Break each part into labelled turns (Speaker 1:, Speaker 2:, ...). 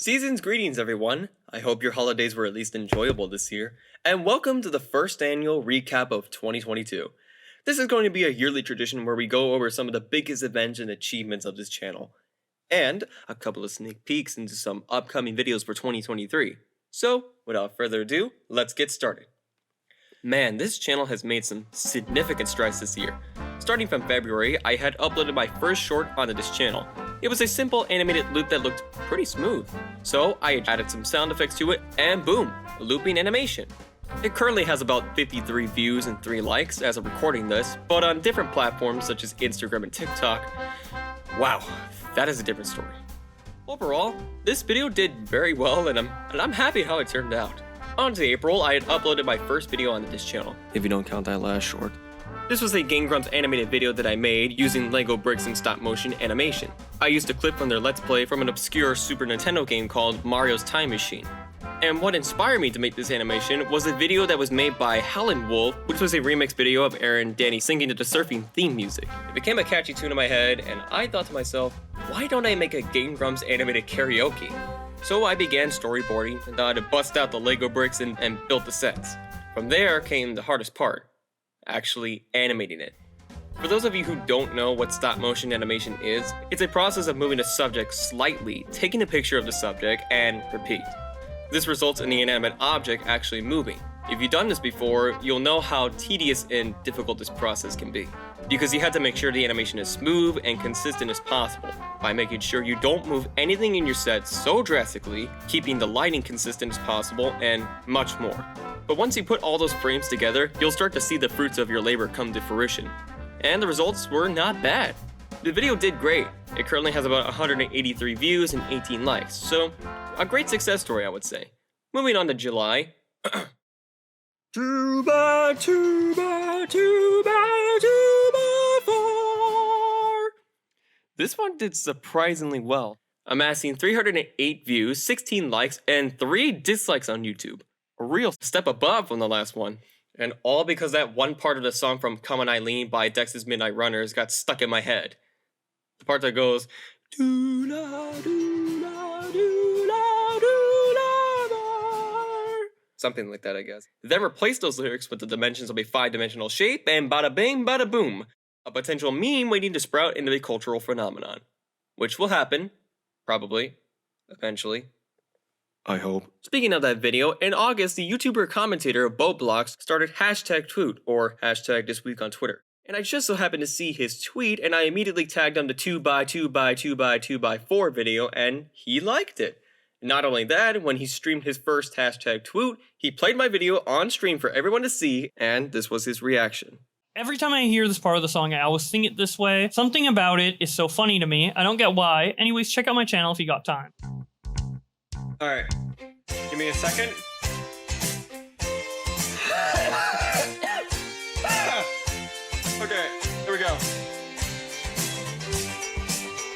Speaker 1: Season's greetings, everyone. I hope your holidays were at least enjoyable this year, and welcome to the first annual recap of 2022. This is going to be a yearly tradition where we go over some of the biggest events and achievements of this channel, and a couple of sneak peeks into some upcoming videos for 2023. So, without further ado, let's get started. Man, this channel has made some significant strides this year. Starting from February, I had uploaded my first short onto this channel. It was a simple animated loop that looked pretty smooth, so I added some sound effects to it, and boom, looping animation. It currently has about 53 views and 3 likes as of recording this, but on different platforms such as Instagram and TikTok, wow, that is a different story. Overall, this video did very well, and I'm happy how it turned out. On to April, I had uploaded my first video onto this channel, if you don't count that last short. This was a Game Grumps animated video that I made using Lego bricks and stop motion animation. I used a clip from their Let's Play from an obscure Super Nintendo game called Mario's Time Machine. And what inspired me to make this animation was a video that was made by Howlin' Wolf, which was a remix video of Aaron and Danny singing to the surfing theme music. It became a catchy tune in my head, and I thought to myself, why don't I make a Game Grumps animated karaoke? So I began storyboarding and thought I'd bust out the Lego bricks and built the sets. From there came the hardest part. Actually animating it. For those of you who don't know what stop motion animation is, it's a process of moving a subject slightly, taking a picture of the subject, and repeat. This results in the inanimate object actually moving. If you've done this before, you'll know how tedious and difficult this process can be. Because you have to make sure the animation is smooth and consistent as possible, by making sure you don't move anything in your set so drastically, keeping the lighting consistent as possible, and much more. But once you put all those frames together, you'll start to see the fruits of your labor come to fruition. And the results were not bad. The video did great. It currently has about 183 views and 18 likes, so a great success story, I would say. Moving on to July. Tuba, tuba, tuba, tuba, 4. This one did surprisingly well, amassing 308 views, 16 likes, and 3 dislikes on YouTube. A real step above from the last one. And all because that one part of the song from Come On Eileen by Dex's Midnight Runners got stuck in my head. The part that goes, doo-la, doo-la, doo-la, doo-la, bar. Something like that, I guess. Then replace those lyrics with the dimensions of a 5-dimensional shape, and bada bing, bada boom. A potential meme waiting to sprout into a cultural phenomenon. Which will happen, probably, eventually. I hope. Speaking of that video, in August, the YouTuber commentator BoatBlocks started #tweet, or #thisweek on Twitter. And I just so happened to see his tweet, and I immediately tagged him the 2x2x2x2x4 video, and he liked it. Not only that, when he streamed his first #tweet, he played my video on stream for everyone to see, and this was his reaction.
Speaker 2: Every time I hear this part of the song, I always sing it this way. Something about it is so funny to me. I don't get why. Anyways, check out my channel if you got time.
Speaker 1: Alright, give me a second. Okay, here we go.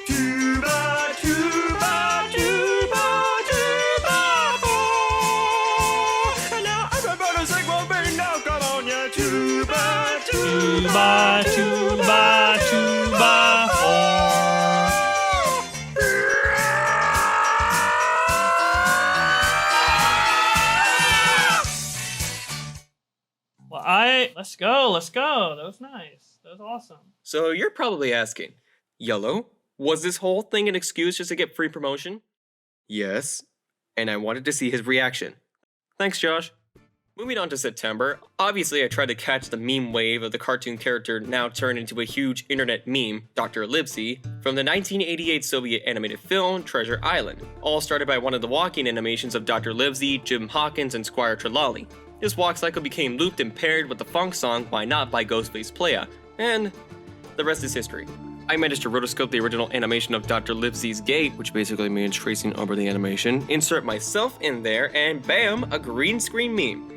Speaker 1: Tuba, tuba, tuba, tuba, 4. And now everybody sing with me now, come on, yeah. Tuba,
Speaker 2: Tuba, tuba, tuba, 4. Let's go. That was nice. That was awesome.
Speaker 1: So you're probably asking, Yellow, was this whole thing an excuse just to get free promotion? Yes, and I wanted to see his reaction. Thanks, Josh. Moving on to September, obviously I tried to catch the meme wave of the cartoon character now turned into a huge internet meme, Dr. Livesey, from the 1988 Soviet animated film Treasure Island, all started by one of the walking animations of Dr. Livesey, Jim Hawkins, and Squire Trelawney. This walk cycle became looped and paired with the funk song Why Not by Ghostface Playa, and the rest is history. I managed to rotoscope the original animation of Dr. Livesey's gait, which basically means tracing over the animation, insert myself in there, and bam, a green screen meme.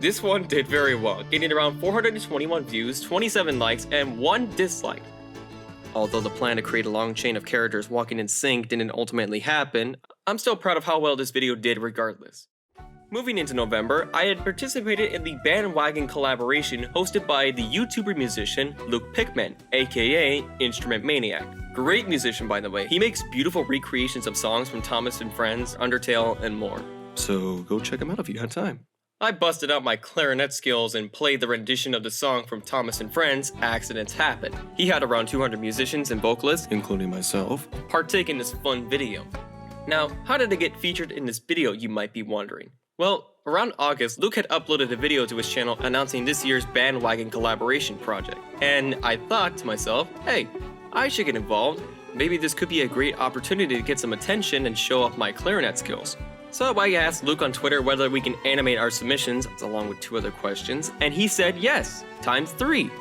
Speaker 1: This one did very well, getting around 421 views, 27 likes, and 1 dislike. Although the plan to create a long chain of characters walking in sync didn't ultimately happen, I'm still proud of how well this video did regardless. Moving into November, I had participated in the bandwagon collaboration hosted by the YouTuber musician Luke Pickman, aka Instrument Maniac. Great musician, by the way. He makes beautiful recreations of songs from Thomas and Friends, Undertale, and more. So go check him out if you have time. I busted out my clarinet skills and played the rendition of the song from Thomas and Friends, Accidents Happen. He had around 200 musicians and vocalists, including myself, partake in this fun video. Now, how did I get featured in this video, you might be wondering? Well, around August, Luke had uploaded a video to his channel announcing this year's bandwagon collaboration project. And I thought to myself, hey, I should get involved. Maybe this could be a great opportunity to get some attention and show off my clarinet skills. So I asked Luke on Twitter whether we can animate our submissions, along with 2 other questions, and he said yes, times 3.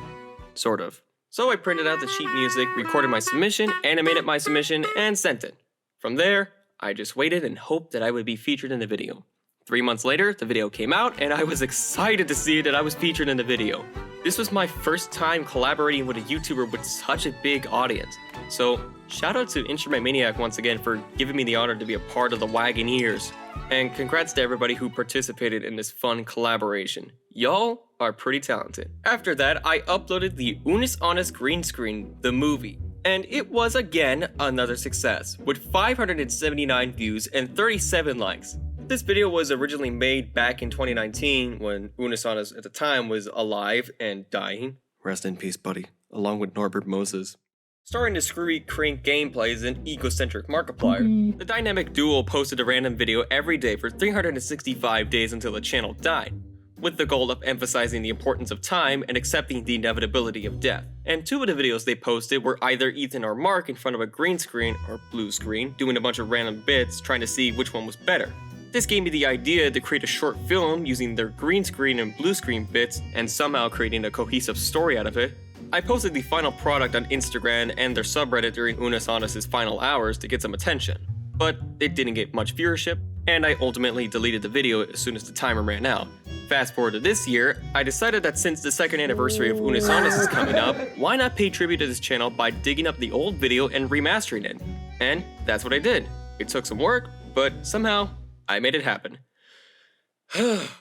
Speaker 1: Sort of. So I printed out the sheet music, recorded my submission, animated my submission, and sent it. From there, I just waited and hoped that I would be featured in the video. 3 months later, the video came out, and I was excited to see that I was featured in the video. This was my first time collaborating with a YouTuber with such a big audience. So, shout out to Instrument Maniac once again for giving me the honor to be a part of the Wagoneers. And congrats to everybody who participated in this fun collaboration. Y'all are pretty talented. After that, I uploaded the Unis Honest Green Screen, the movie. And it was again another success, with 579 views and 37 likes. This video was originally made back in 2019 when Unis Honest at the time was alive and dying. Rest in peace, buddy, along with Norbert Moses. Starring the screwy crank gameplays and egocentric Markiplier, the dynamic duo posted a random video every day for 365 days until the channel died, with the goal of emphasizing the importance of time and accepting the inevitability of death. And 2 of the videos they posted were either Ethan or Mark in front of a green screen or blue screen, doing a bunch of random bits trying to see which one was better. This gave me the idea to create a short film using their green screen and blue screen bits and somehow creating a cohesive story out of it. I posted the final product on Instagram and their subreddit during Unis Honest's final hours to get some attention, but it didn't get much viewership, and I ultimately deleted the video as soon as the timer ran out. Fast forward to this year, I decided that since the 2nd anniversary of Unis Honest is coming up, why not pay tribute to this channel by digging up the old video and remastering it? And that's what I did. It took some work, but somehow, I made it happen.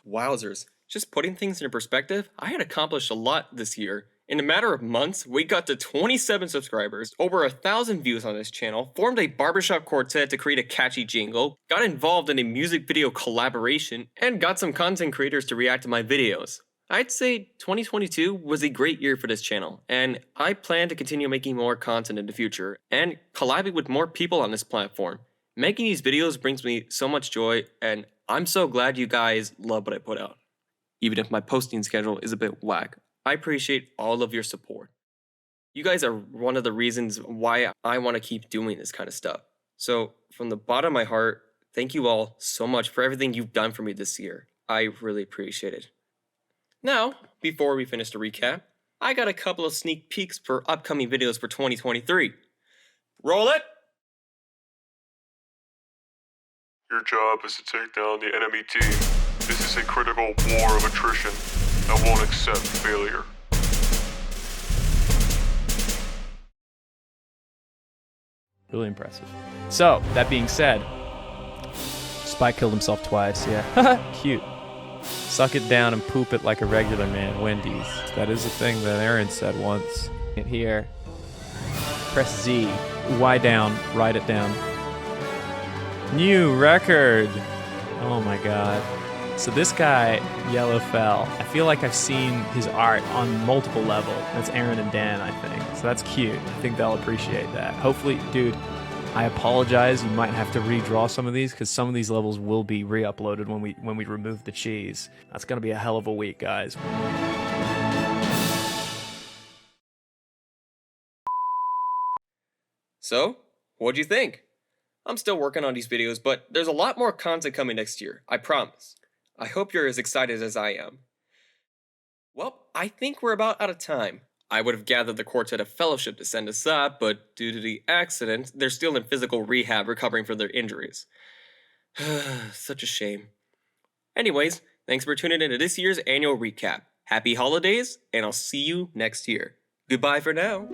Speaker 1: Wowzers. Just putting things into perspective, I had accomplished a lot this year. In a matter of months, we got to 27 subscribers, over 1,000 views on this channel, formed a barbershop quartet to create a catchy jingle, got involved in a music video collaboration, and got some content creators to react to my videos. I'd say 2022 was a great year for this channel, and I plan to continue making more content in the future, and collabing with more people on this platform. Making these videos brings me so much joy, and I'm so glad you guys love what I put out. Even if my posting schedule is a bit whack, I appreciate all of your support. You guys are one of the reasons why I want to keep doing this kind of stuff. So, from the bottom of my heart, thank you all so much for everything you've done for me this year. I really appreciate it. Now, before we finish the recap, I got a couple of sneak peeks for upcoming videos for 2023. Roll it!
Speaker 3: Your job is to take down the enemy team. This is a critical war of attrition. I won't accept failure.
Speaker 4: Really impressive. So, that being said, Spike killed himself twice, yeah. Cute. Suck it down and poop it like a regular man, Wendy's. That is a thing that Aaron said once. Hit here. Press Z. Y down. Write it down. New record. Oh my god. So this guy, Yellowfell, I feel like I've seen his art on multiple levels. That's Aaron and Dan, I think. So that's cute. I think they'll appreciate that. Hopefully, dude, I apologize. You might have to redraw some of these because some of these levels will be re-uploaded when we remove the cheese. That's gonna be a hell of a week, guys.
Speaker 1: So, what'd you think? I'm still working on these videos, but there's a lot more content coming next year, I promise. I hope you're as excited as I am. Well, I think we're about out of time. I would have gathered the Quartet of Fellowship to send us up, but due to the accident, they're still in physical rehab recovering from their injuries. Such a shame. Anyways, thanks for tuning in to this year's annual recap. Happy holidays, and I'll see you next year. Goodbye for now.